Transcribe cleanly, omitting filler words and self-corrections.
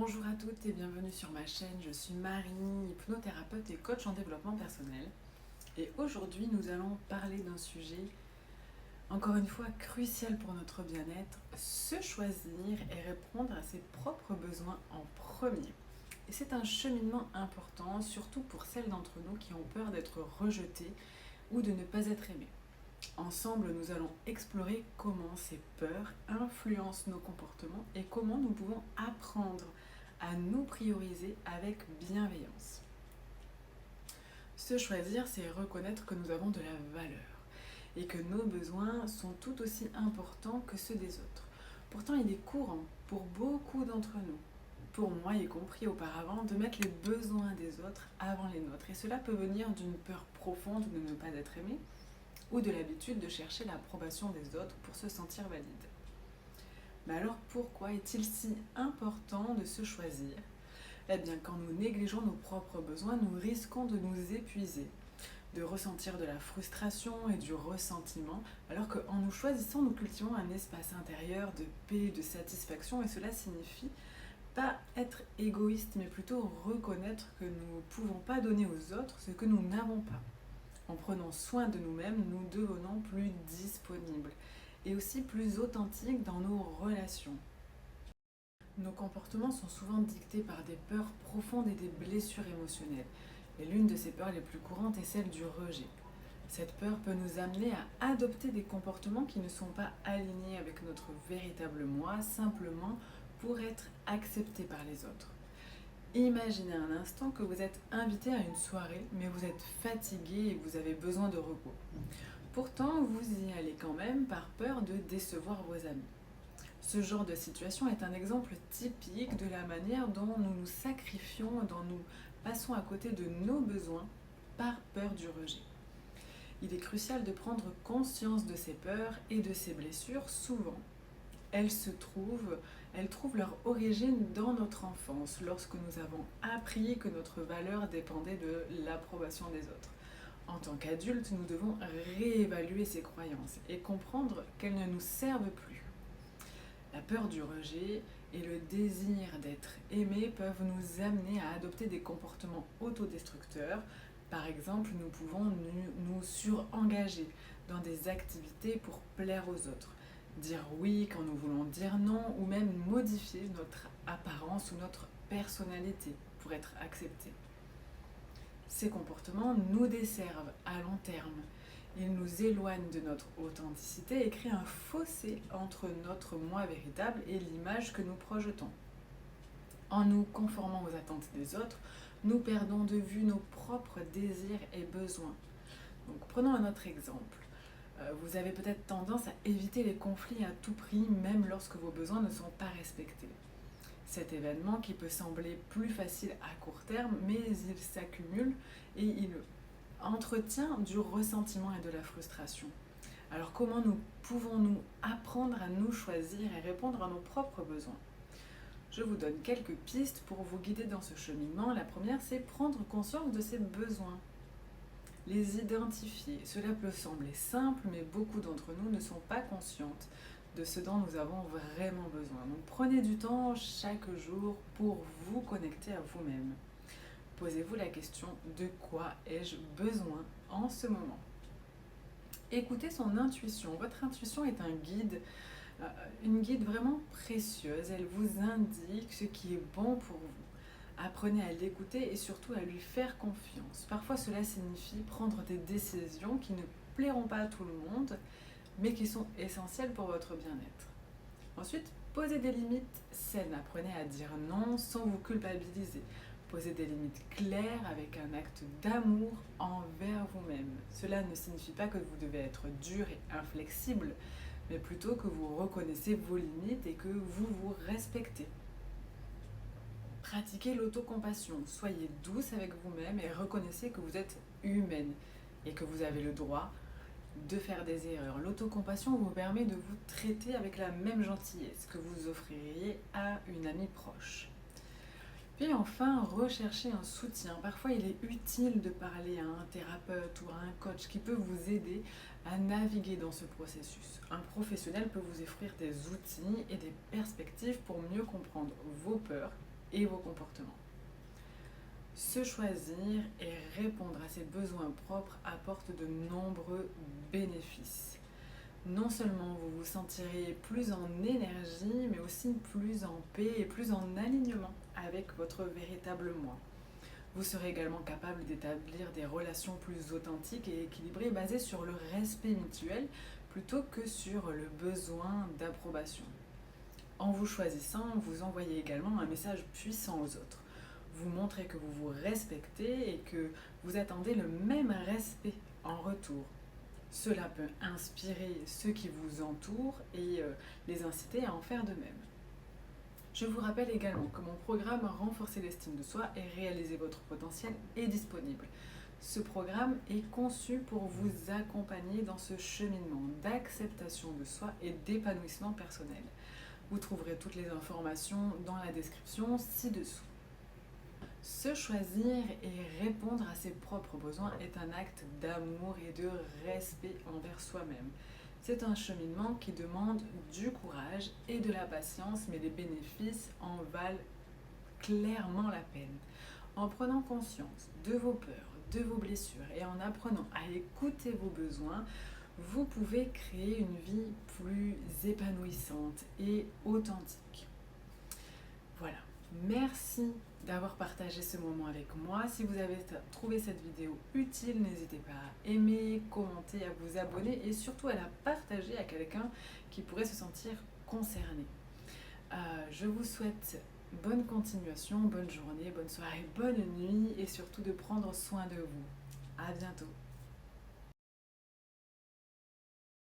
Bonjour à toutes et bienvenue sur ma chaîne, je suis Marie, hypnothérapeute et coach en développement personnel. Et aujourd'hui nous allons parler d'un sujet, encore une fois, crucial pour notre bien-être, se choisir et répondre à ses propres besoins en premier. Et c'est un cheminement important, surtout pour celles d'entre nous qui ont peur d'être rejetées ou de ne pas être aimées. Ensemble, nous allons explorer comment ces peurs influencent nos comportements et comment nous pouvons apprendre à nous prioriser avec bienveillance. Se choisir, c'est reconnaître que nous avons de la valeur et que nos besoins sont tout aussi importants que ceux des autres. Pourtant, il est courant pour beaucoup d'entre nous, pour moi y compris auparavant, de mettre les besoins des autres avant les nôtres. Et cela peut venir d'une peur profonde de ne pas être aimé ou de l'habitude de chercher l'approbation des autres pour se sentir valide. Mais alors pourquoi est-il si important de se choisir ? Eh bien, quand nous négligeons nos propres besoins, nous risquons de nous épuiser, de ressentir de la frustration et du ressentiment, alors qu'en nous choisissant, nous cultivons un espace intérieur de paix, de satisfaction, et cela signifie pas être égoïste, mais plutôt reconnaître que nous ne pouvons pas donner aux autres ce que nous n'avons pas. En prenant soin de nous-mêmes, nous devenons plus disponibles et aussi plus authentiques dans nos relations. Nos comportements sont souvent dictés par des peurs profondes et des blessures émotionnelles. Et l'une de ces peurs les plus courantes est celle du rejet. Cette peur peut nous amener à adopter des comportements qui ne sont pas alignés avec notre véritable moi, simplement pour être acceptés par les autres. Imaginez un instant que vous êtes invité à une soirée, mais vous êtes fatigué et vous avez besoin de repos. Pourtant, vous y allez quand même par peur de décevoir vos amis. Ce genre de situation est un exemple typique de la manière dont nous nous sacrifions, dont nous passons à côté de nos besoins par peur du rejet. Il est crucial de prendre conscience de ces peurs et de ces blessures. Souvent, elles trouvent leur origine dans notre enfance, lorsque nous avons appris que notre valeur dépendait de l'approbation des autres. En tant qu'adultes, nous devons réévaluer ces croyances et comprendre qu'elles ne nous servent plus. La peur du rejet et le désir d'être aimé peuvent nous amener à adopter des comportements autodestructeurs. Par exemple, nous pouvons nous surengager dans des activités pour plaire aux autres, dire oui quand nous voulons dire non, ou même modifier notre apparence ou notre personnalité pour être acceptés. Ces comportements nous desservent à long terme. Ils nous éloignent de notre authenticité et créent un fossé entre notre moi véritable et l'image que nous projetons. En nous conformant aux attentes des autres, nous perdons de vue nos propres désirs et besoins. Donc, prenons un autre exemple. Vous avez peut-être tendance à éviter les conflits à tout prix, même lorsque vos besoins ne sont pas respectés. Cet événement, qui peut sembler plus facile à court terme, mais il s'accumule et il entretient du ressentiment et de la frustration. Alors comment nous pouvons-nous apprendre à nous choisir et répondre à nos propres besoins ? Je vous donne quelques pistes pour vous guider dans ce cheminement. La première, c'est prendre conscience de ses besoins. Les identifier. Cela peut sembler simple, mais beaucoup d'entre nous ne sont pas conscientes de ce dont nous avons vraiment besoin. Donc prenez du temps chaque jour pour vous connecter à vous-même. Posez-vous la question: de quoi ai-je besoin en ce moment ? Écoutez son intuition. Votre intuition est une guide vraiment précieuse. Elle vous indique ce qui est bon pour vous. Apprenez à l'écouter et surtout à lui faire confiance. Parfois, cela signifie prendre des décisions qui ne plairont pas à tout le monde, mais qui sont essentielles pour votre bien-être. Ensuite, posez des limites saines. Apprenez à dire non sans vous culpabiliser. Posez des limites claires avec un acte d'amour envers vous-même. Cela ne signifie pas que vous devez être dur et inflexible, mais plutôt que vous reconnaissez vos limites et que vous vous respectez. Pratiquez l'autocompassion. Soyez douce avec vous-même et reconnaissez que vous êtes humaine et que vous avez le droit de faire des erreurs. L'autocompassion vous permet de vous traiter avec la même gentillesse que vous offririez à une amie proche. Puis enfin, recherchez un soutien. Parfois, il est utile de parler à un thérapeute ou à un coach qui peut vous aider à naviguer dans ce processus. Un professionnel peut vous offrir des outils et des perspectives pour mieux comprendre vos peurs et vos comportements. Se choisir et répondre à ses besoins propres apporte de nombreux bénéfices. Non seulement vous vous sentirez plus en énergie, mais aussi plus en paix et plus en alignement avec votre véritable moi. Vous serez également capable d'établir des relations plus authentiques et équilibrées basées sur le respect mutuel plutôt que sur le besoin d'approbation. En vous choisissant, vous envoyez également un message puissant aux autres. Vous montrez que vous vous respectez et que vous attendez le même respect en retour. Cela peut inspirer ceux qui vous entourent et les inciter à en faire de même. Je vous rappelle également que mon programme Renforcer l'estime de soi et réaliser votre potentiel est disponible. Ce programme est conçu pour vous accompagner dans ce cheminement d'acceptation de soi et d'épanouissement personnel. Vous trouverez toutes les informations dans la description ci-dessous. Se choisir et répondre à ses propres besoins est un acte d'amour et de respect envers soi-même. C'est un cheminement qui demande du courage et de la patience, mais les bénéfices en valent clairement la peine. En prenant conscience de vos peurs, de vos blessures et en apprenant à écouter vos besoins, vous pouvez créer une vie plus épanouissante et authentique. Voilà, merci d'avoir partagé ce moment avec moi. Si vous avez trouvé cette vidéo utile, n'hésitez pas à aimer, commenter, à vous abonner et surtout à la partager à quelqu'un qui pourrait se sentir concerné. Je vous souhaite bonne continuation, bonne journée, bonne soirée, bonne nuit et surtout de prendre soin de vous. À bientôt.